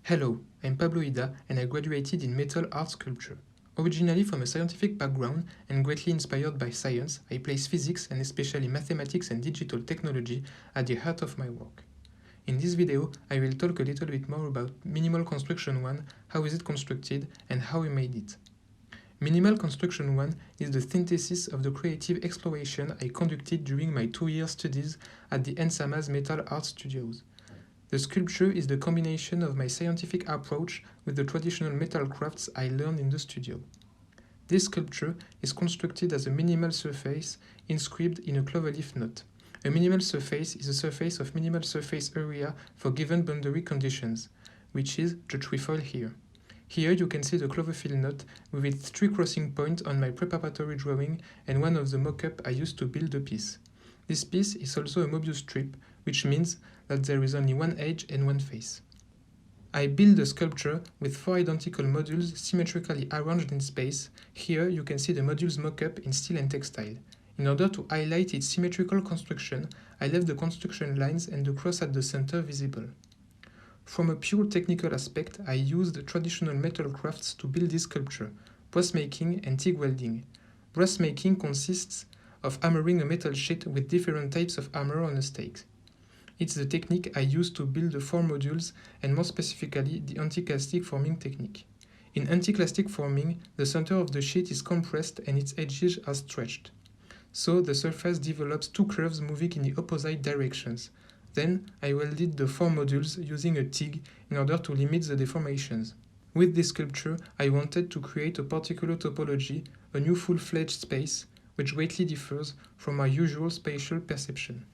Hello, I'm Pablo Ida and I graduated in metal art sculpture. Originally from a scientific background and greatly inspired by science, I place physics and especially mathematics and digital technology at the heart of my work. In this video, I will talk a little bit more about Minimal Construction 1, how is it constructed and how we made it. Minimal Construction 1 is the synthesis of the creative exploration I conducted during my 2-year studies at the Ensamas Metal Art Studios. The sculpture is the combination of my scientific approach with the traditional metal crafts I learned in the studio. This sculpture is constructed as a minimal surface inscribed in a cloverleaf knot. A minimal surface is a surface of minimal surface area for given boundary conditions, which is the trefoil here. Here you can see the cloverfield knot with its 3 crossing points on my preparatory drawing and one of the mock-up I used to build the piece. This piece is also a Mobius strip, which means that there is only one edge and one face. I build the sculpture with 4 identical modules symmetrically arranged in space. Here you can see the modules mock-up in steel and textile. In order to highlight its symmetrical construction, I left the construction lines and the cross at the center visible. From a pure technical aspect, I used traditional metal crafts to build this sculpture, brass making and TIG welding. Brass making consists of hammering a metal sheet with different types of hammer on a stake. It's the technique I use to build the 4 modules and more specifically the anticlastic forming technique. In anticlastic forming, the center of the sheet is compressed and its edges are stretched. So the surface develops 2 curves moving in the opposite directions. Then I welded the 4 modules using a TIG in order to limit the deformations. With this sculpture, I wanted to create a particular topology, a new full-fledged space, which greatly differs from our usual spatial perception.